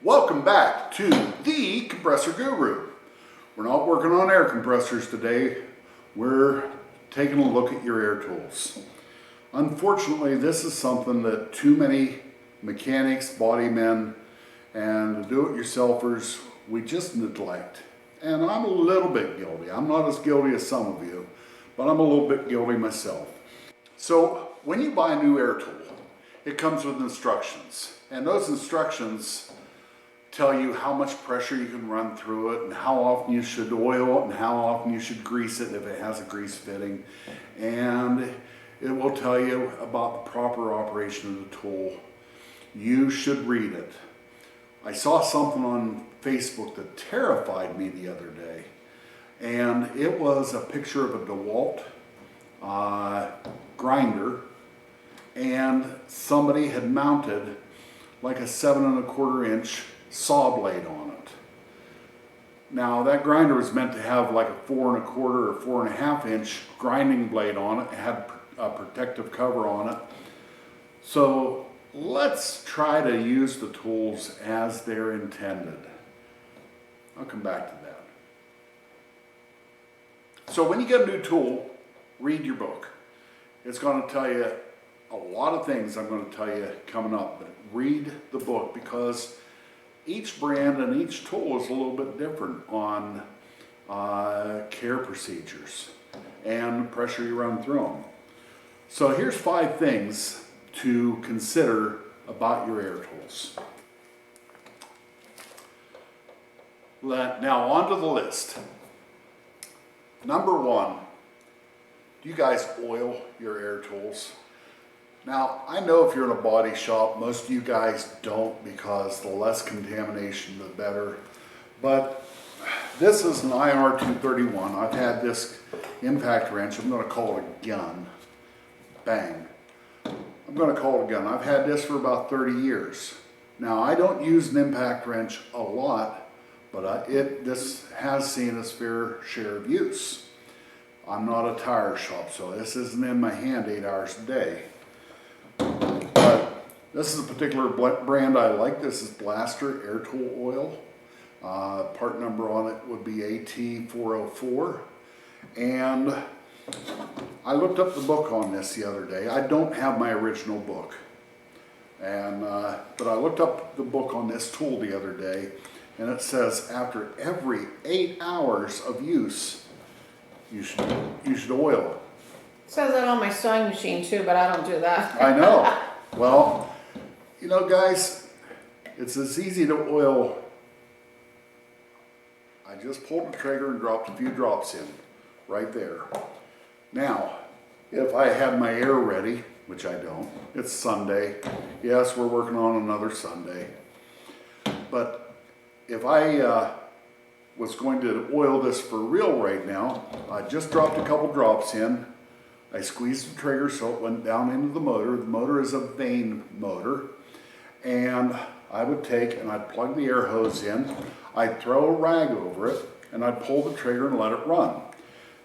Welcome back to the Compressor Guru. We're not working on air compressors today. We're taking a look at your air tools. Unfortunately, this is something that too many mechanics, body men, and do-it-yourselfers, we just neglect. And I'm a little bit guilty. I'm not as guilty as some of you, but I'm a little bit guilty myself. So when you buy a new air tool, it comes with instructions. And those instructions tell you how much pressure you can run through it and how often you should oil it and how often you should grease it if it has a grease fitting. And it will tell you about the proper operation of the tool. You should read it. I saw something on Facebook that terrified me the other day. And it was a picture of a DeWalt grinder, and somebody had mounted like a 7 1/4 inch saw blade on it. Now that grinder was meant to have like a 4 1/4 or 4.5 inch grinding blade on it. It had a protective cover on it. So let's try to use the tools as they're intended. I'll come back to that. So when you get a new tool, read your book. It's going to tell you a lot of things I'm going to tell you coming up, but read the book because each brand and each tool is a little bit different on care procedures and the pressure you run through them. So here's 5 things to consider about your air tools. Now on to the list. Number 1, do you guys oil your air tools? Now, I know if you're in a body shop, most of you guys don't because the less contamination, the better. But this is an IR 231. I've had this impact wrench. I'm going to call it a gun. Bang. I'm going to call it a gun. I've had this for about 30 years. Now, I don't use an impact wrench a lot, but this has seen its fair share of use. I'm not a tire shop, so this isn't in my hand 8 hours a day. But this is a particular brand I like. This is Blaster Air Tool Oil. Part number on it would be AT404. And I looked up the book on this the other day. I don't have my original book. But I looked up the book on this tool the other day, and it says after every 8 hours of use, you should oil it. It says that on my sewing machine too, but I don't do that. I know. Well, you know, guys, it's as easy to oil. I just pulled the trigger and dropped a few drops in right there. Now, if I had my air ready, which I don't, it's Sunday. Yes, we're working on another Sunday. But if I was going to oil this for real right now, I just dropped a couple drops in. I squeezed the trigger so it went down into the motor. The motor is a vane motor. And I would take and I'd plug the air hose in. I'd throw a rag over it and I'd pull the trigger and let it run.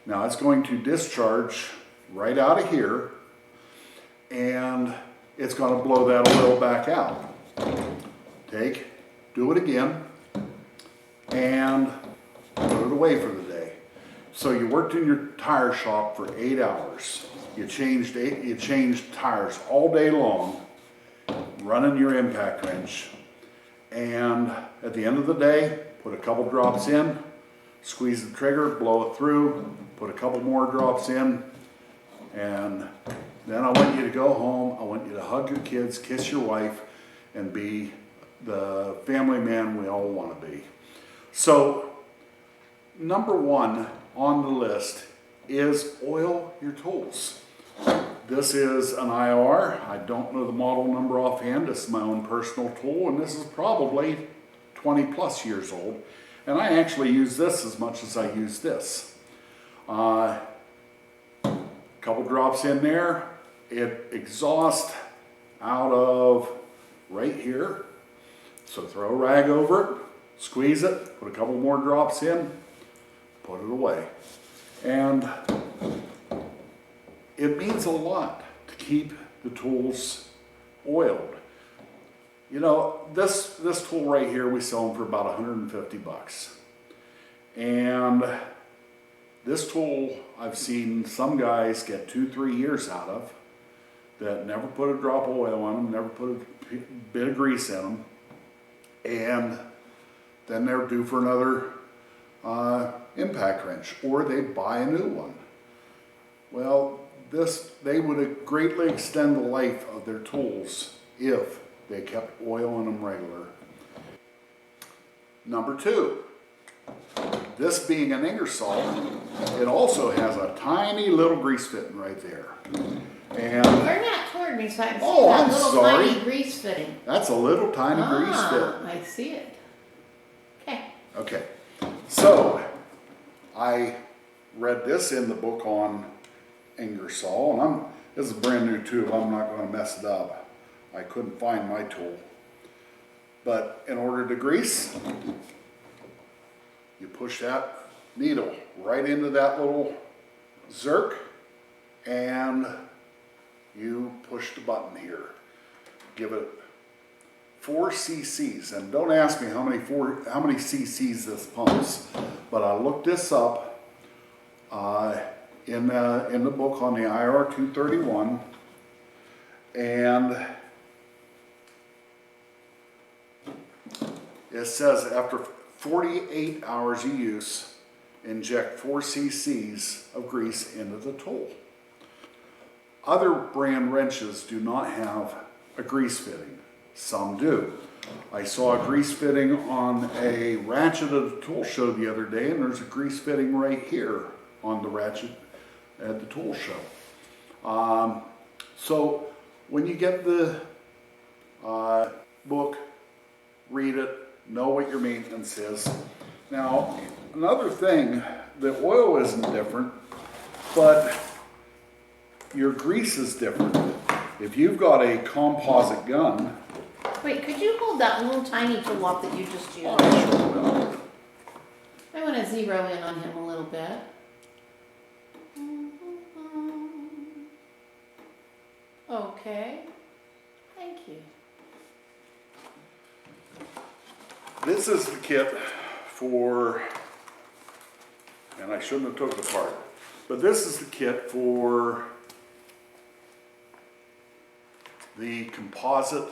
Now it's going to discharge right out of here and it's going to blow that oil back out. Do it again and put it away for the day. So you worked in your tire shop for 8 hours. You changed tires all day long, running your impact wrench. And at the end of the day, put a couple drops in, squeeze the trigger, blow it through, put a couple more drops in, and then I want you to go home. I want you to hug your kids, kiss your wife, and be the family man we all want to be. So, number 1 on the list is oil your tools. This is an IR. I don't know the model number offhand. This is my own personal tool, and this is probably 20 plus years old. And I actually use this as much as I use this. Couple drops in there. It exhausts out of right here. So throw a rag over it, squeeze it, put a couple more drops in, put it away. And it means a lot to keep the tools oiled. You know, this tool right here, we sell them for about 150 bucks. And this tool, I've seen some guys get 2-3 years out of that never put a drop of oil on them, never put a bit of grease in them, and then they're due for another impact wrench, or they buy a new one. Well, they would greatly extend the life of their tools if they kept oil in them regular. Number 2, this being an Ingersoll, it also has a tiny little grease fitting right there. And Turn that toward me so I can see oh, that I'm little sorry. tiny grease fitting. That's a little tiny grease fit. I see it. Okay. Okay, so I read this in the book on Ingersoll, and this is a brand new tube. I'm not going to mess it up. I couldn't find my tool. But in order to grease, you push that needle right into that little zerk, and you push the button here. Give it 4 cc's, and don't ask me how many cc's this pumps, but I looked this up in the book on the IR 231, and it says after 48 hours of use, inject 4 cc's of grease into the tool. Other brand wrenches do not have a grease fitting. Some do. I saw a grease fitting on a ratchet at a tool show the other day, and there's a grease fitting right here on the ratchet at the tool show. So when you get the book, read it, know what your maintenance is. Now, another thing, the oil isn't different, but your grease is different. If you've got a composite gun. Wait, could you hold that little tiny tool up that you just used? I sure will. I want to zero in on him a little bit. Okay. Thank you. This is the kit for, and I shouldn't have took it apart, but this is the kit for the composite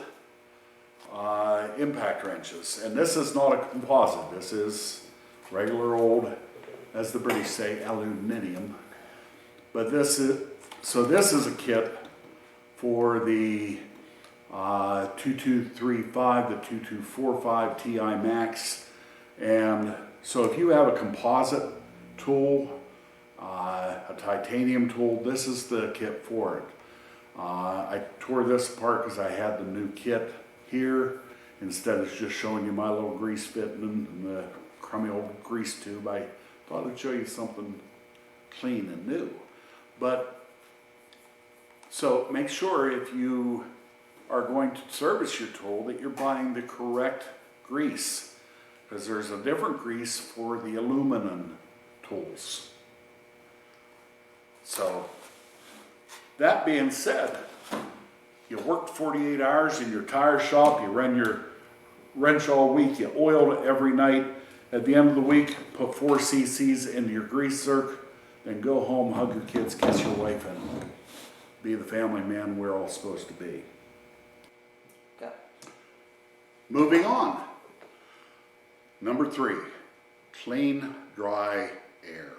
impact wrenches. And this is not a composite. This is regular old, as the British say, aluminium. But this is a kit for the 2235, the 2245 Ti Max. And so if you have a composite tool, a titanium tool, this is the kit for it. I tore this apart because I had the new kit here. Instead of just showing you my little grease fitting and the crummy old grease tube, I thought I'd show you something clean and new. But so make sure if you are going to service your tool that you're buying the correct grease, because there's a different grease for the aluminum tools. So that being said, you worked 48 hours in your tire shop, you run your wrench all week, you oiled it every night. At the end of the week, put 4 cc's into your grease zerk, then go home, hug your kids, kiss your wife, and be the family man we're all supposed to be. Go. Moving on. Number 3, clean, dry air.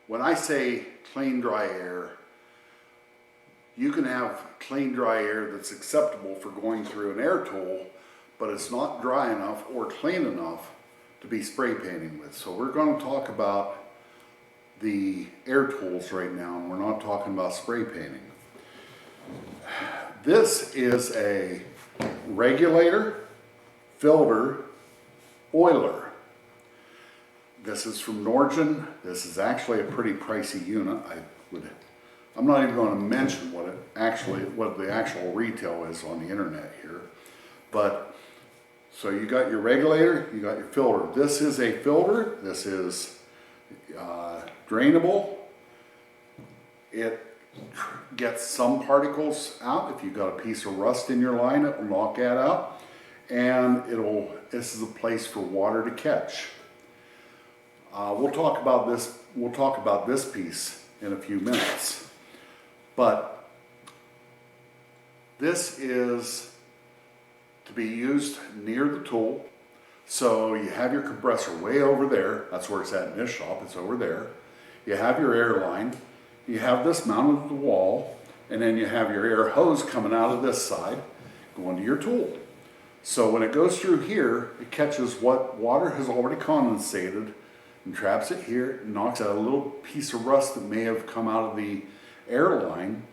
When I say clean, dry air, you can have clean, dry air that's acceptable for going through an air tool, but it's not dry enough or clean enough to be spray painting with. So we're going to talk about the air tools right now, and we're not talking about spray painting. This is a regulator, filter, oiler. This is from Norgren. This is actually a pretty pricey unit. I'm not even going to mention what the actual retail is on the internet here. But so you got your regulator, you got your filter. This is a filter. This is drainable. It gets some particles out. If you've got a piece of rust in your line, it will knock that out. And this is a place for water to catch. We'll talk about this piece in a few minutes. But this is to be used near the tool. So you have your compressor way over there. That's where it's at in this shop. It's over there. You have your air line. You have this mounted to the wall. And then you have your air hose coming out of this side going to your tool. So when it goes through here, it catches what water has already condensated and traps it here, and knocks out a little piece of rust that may have come out of the air line,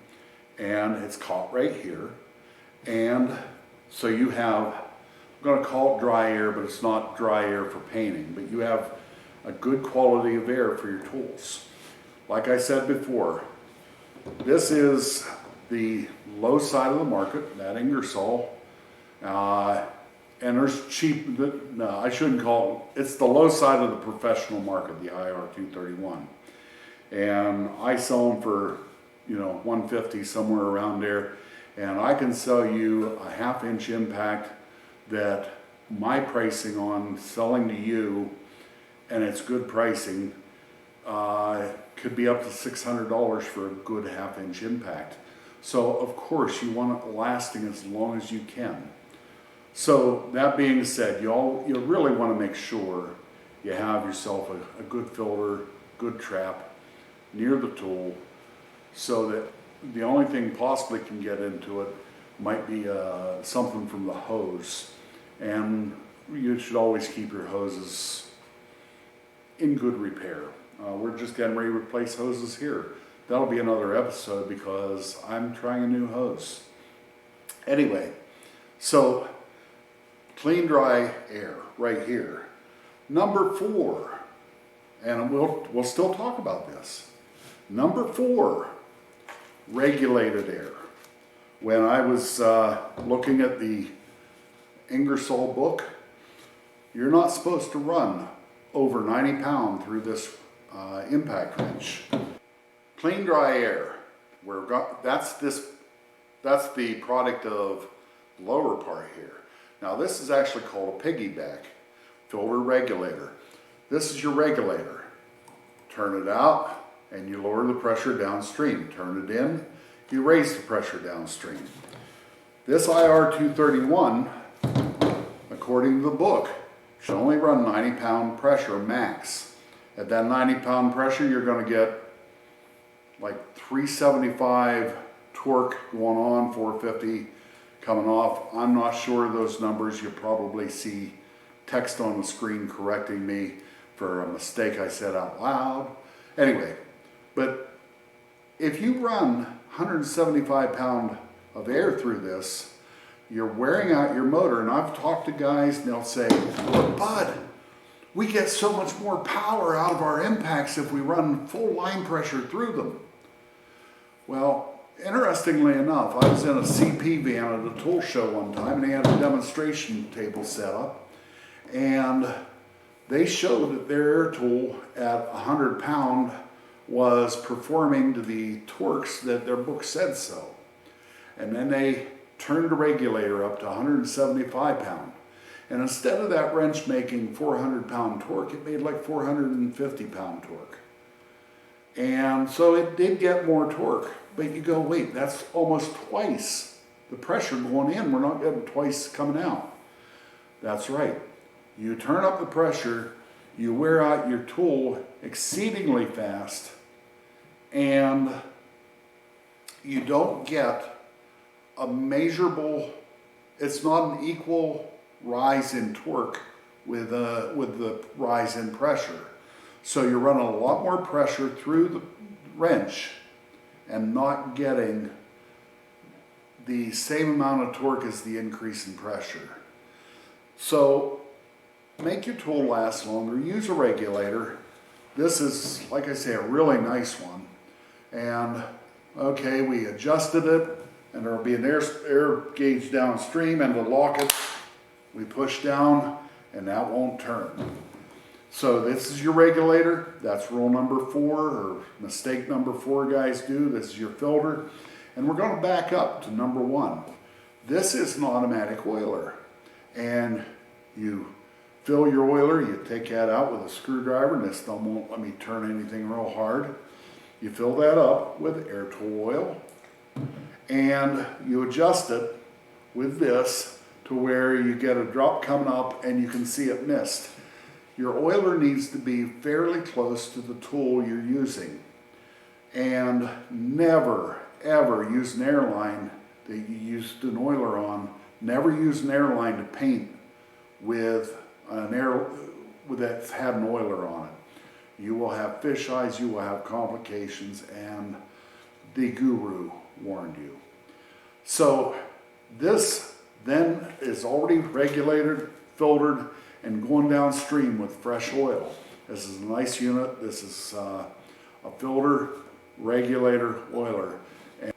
and it's caught right here. And so you have, I'm going to call it dry air, but it's not dry air for painting, but you have a good quality of air for your tools. Like I said before, this is the low side of the market, that Ingersoll. And there's cheap, no, I shouldn't call it, it's the low side of the professional market, the IR231. And I sell them for, $150, somewhere around there. And I can sell you a 1/2 inch impact that my pricing on selling to you, and it's good pricing, could be up to $600 for a good 1/2 inch impact. So of course you want it lasting as long as you can. So that being said, you really want to make sure you have yourself a good filter, good trap near the tool, so that the only thing possibly can get into it might be something from the hose. And you should always keep your hoses in good repair. We're just getting ready to replace hoses here. That'll be another episode because I'm trying a new hose. Anyway, so clean, dry air right here. Number 4, and we'll still talk about this. Number 4, regulated air. When I was looking at the Ingersoll book, you're not supposed to run over 90 pound through this impact wrench. Clean, dry air. That's the product of the lower part here. Now this is actually called a piggyback filter regulator. This is your regulator. Turn it out and you lower the pressure downstream. Turn it in, you raise the pressure downstream. This IR231, according to the book, should only run 90 pound pressure max. At that 90 pound pressure, you're going to get like 375 torque going on, 450 coming off. I'm not sure of those numbers. You'll probably see text on the screen correcting me for a mistake I said out loud. Anyway, but if you run 175 pound of air through this, you're wearing out your motor. And I've talked to guys and they'll say, "Look, Bud, we get so much more power out of our impacts if we run full line pressure through them." Well, interestingly enough, I was in a CP van at a tool show one time, and they had a demonstration table set up, and they showed that their air tool at 100 pound was performing to the torques that their book said so. And then they turned the regulator up to 175 pound. And instead of that wrench making 400 pound torque, it made like 450 pound torque. And so it did get more torque. But you go, wait, that's almost twice the pressure going in. We're not getting twice coming out. That's right. You turn up the pressure, you wear out your tool exceedingly fast, and you don't get a measurable, it's not an equal rise in torque with the rise in pressure. So you're running a lot more pressure through the wrench and not getting the same amount of torque as the increase in pressure. So make your tool last longer, use a regulator. This is, like I say, a really nice one. And okay, we adjusted it, and there'll be an air gauge downstream, and to lock it, we push down, and that won't turn. So this is your regulator. That's rule number 4, or mistake number 4 guys do. This is your filter. And we're going to back up to number 1. This is an automatic oiler. And you fill your oiler, you take that out with a screwdriver, and this thumb won't let me turn anything real hard. You fill that up with air tool oil, and you adjust it with this to where you get a drop coming up and you can see it mist. Your oiler needs to be fairly close to the tool you're using, and never ever use an airline that you used an oiler on. Never use an airline to paint with that's had an oiler on it. You will have fish eyes, you will have complications, and the guru warned you. So this then is already regulated, filtered, and going downstream with fresh oil. This is a nice unit. This is a filter, regulator, oiler. And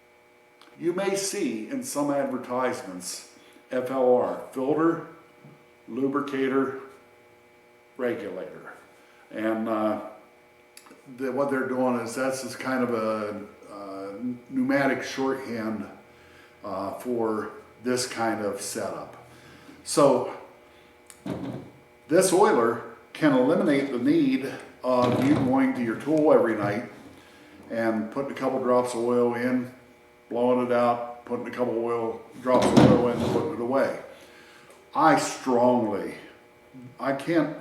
you may see in some advertisements FLR, filter, lubricator, regulator. And what they're doing is that's just kind of a pneumatic shorthand for this kind of setup. So this oiler can eliminate the need of you going to your tool every night and putting a couple drops of oil in, blowing it out, putting a couple drops of oil in, and putting it away. I can't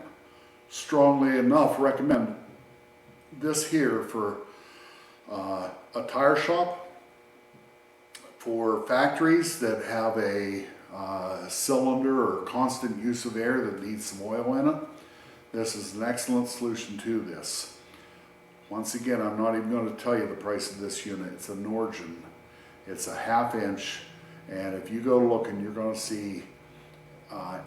strongly enough recommend this here for a tire shop, for factories that have a cylinder or constant use of air that needs some oil in it. This is an excellent solution to this. Once again, I'm not even going to tell you the price of this unit. It's a Norgren. It's a 1/2 inch, and if you go looking, you're going to see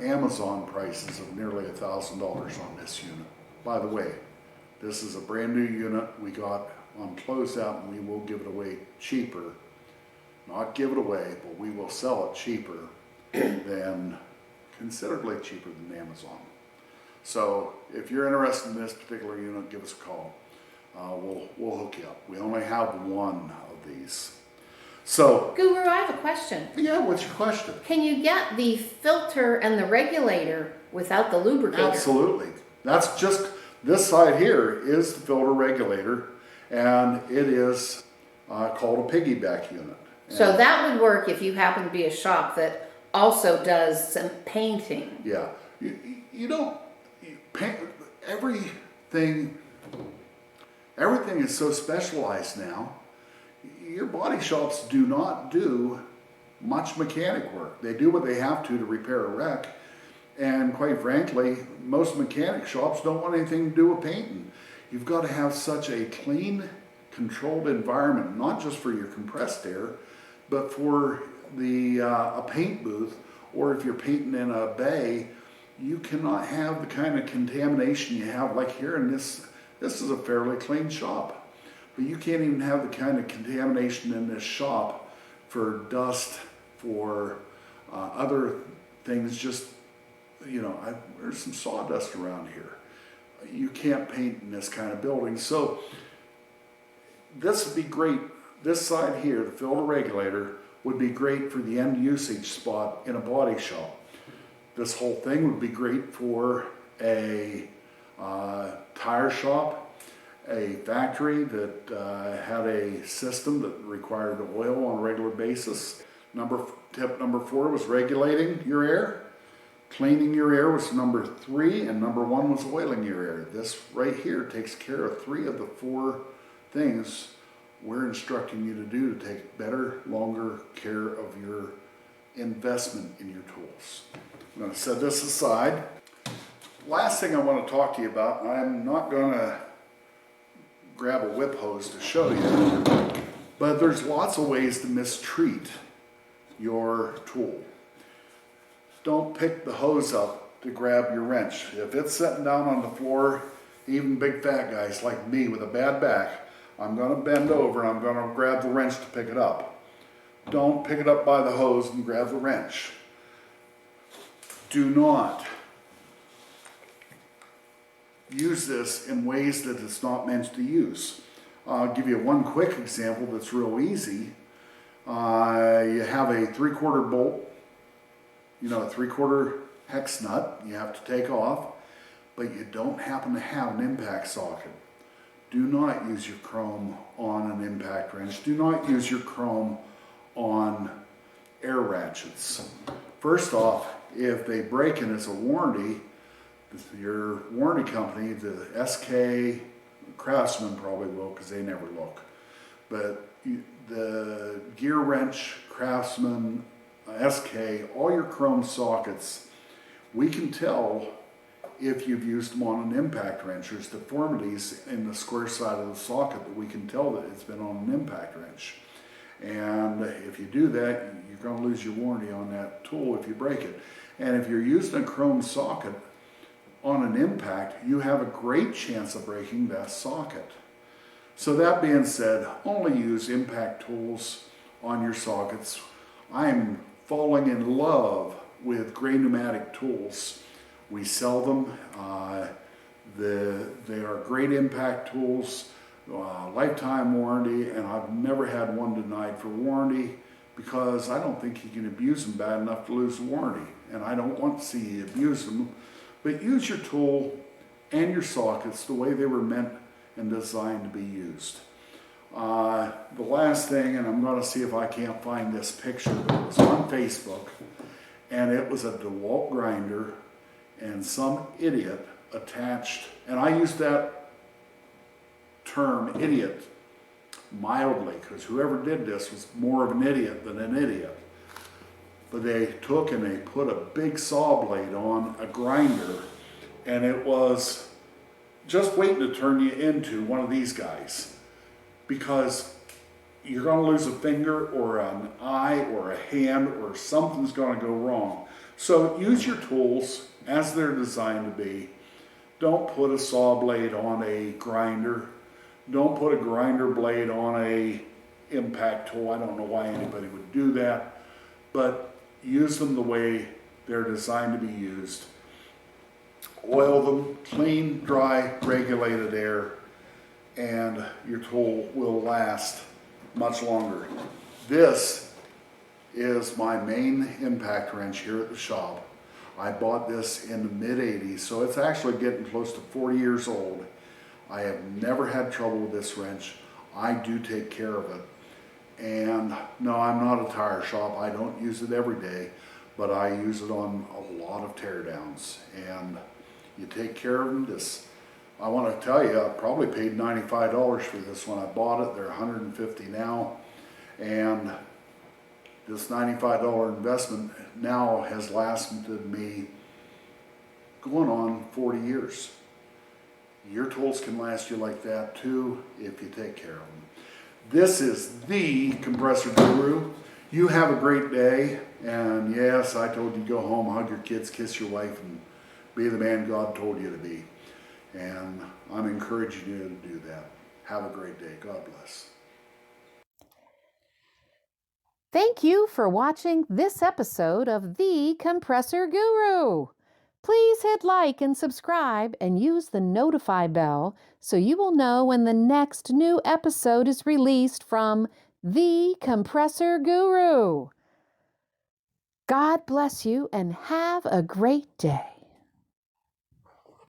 Amazon prices of nearly $1,000 on this unit. By the way, this is a brand new unit we got on closeout, and we will give it away cheaper. Not give it away, but we will sell it cheaper than, considerably cheaper than Amazon. So if you're interested in this particular unit, give us a call. We'll hook you up. We only have one of these. So, Guru, I have a question. yeah, what's your question? Can you get the filter and the regulator without the lubricator? Absolutely. That's just, this side here is the filter regulator, and it is called a piggyback unit. So that would work if you happen to be a shop that also does some painting. Yeah. You don't paint everything is so specialized now. Your body shops do not do much mechanic work. They do what they have to repair a wreck. And quite frankly, most mechanic shops don't want anything to do with painting. You've got to have such a clean, controlled environment, not just for your compressed air, but for the a paint booth, or if you're painting in a bay, you cannot have the kind of contamination you have like here in this. This is a fairly clean shop. But you can't even have the kind of contamination in this shop for dust, for other things. Just, there's some sawdust around here. You can't paint in this kind of building. So this would be great. This side here, the filter regulator, would be great for the end usage spot in a body shop. This whole thing would be great for a tire shop, a factory that had a system that required oil on a regular basis. Tip number 4 was regulating your air. Cleaning your air was number 3, and number 1 was oiling your air. This right here takes care of 3 of the 4 things we're instructing you to do to take better, longer care of your investment in your tools. I'm going to set this aside. Last thing I want to talk to you about, and I'm not going to grab a whip hose to show you, but there's lots of ways to mistreat your tool. Don't pick the hose up to grab your wrench. If it's sitting down on the floor, even big fat guys like me with a bad back, I'm going to bend over and I'm going to grab the wrench to pick it up. Don't pick it up by the hose and grab the wrench. Do not use this in ways that it's not meant to use. I'll give you one quick example that's real easy. You have a 3/4 bolt, a 3/4 hex nut you have to take off, but you don't happen to have an impact socket. Do not use your chrome on an impact wrench. Do not use your chrome on air ratchets. First off, if they break and it's a warranty, your warranty company, the SK, Craftsman probably will because they never look. But the Gear Wrench, Craftsman, SK, all your chrome sockets, we can tell if you've used them on an impact wrench. There's deformities in the square side of the socket that we can tell that it's been on an impact wrench. And if you do that, you're going to lose your warranty on that tool if you break it. And if you're using a chrome socket on an impact, you have a great chance of breaking that socket. So that being said, only use impact tools on your sockets. I'm falling in love with Gray Pneumatic Tools. We sell them. They are great impact tools, lifetime warranty, and I've never had one denied for warranty because I don't think you can abuse them bad enough to lose the warranty. And I don't want to see you abuse them. But use your tool and your sockets the way they were meant and designed to be used. The last thing, and I'm going to see if I can't find this picture, but it was on Facebook, and it was a DeWalt grinder, and some idiot attached, and I use that term idiot mildly, because whoever did this was more of an idiot than an idiot. But they took and they put a big saw blade on a grinder, and it was just waiting to turn you into one of these guys, because you're going to lose a finger or an eye or a hand or something's going to go wrong. So use your tools as they're designed to be. Don't put a saw blade on a grinder. Don't put a grinder blade on a impact tool. I don't know why anybody would do that, but use them the way they're designed to be used. Oil them, clean, dry, regulated air, and your tool will last much longer. This is my main impact wrench here at the shop. I bought this in the mid-80s, so it's actually getting close to 40 years old. I have never had trouble with this wrench. I do take care of it. And no, I'm not a tire shop. I don't use it every day, but I use it on a lot of teardowns. And you take care of them. I want to tell you, I probably paid $95 for this when I bought it. They're $150 now. And this $95 investment now has lasted me going on 40 years. Your tools can last you like that too if you take care of them. This is the Compressor Guru. You have a great day, and yes, I told you to go home, hug your kids, kiss your wife, and be the man God told you to be. And I'm encouraging you to do that. Have a great day. God bless. Thank you for watching this episode of The Compressor Guru. Please hit like and subscribe and use the notify bell so you will know when the next new episode is released from The Compressor Guru. God bless you and have a great day.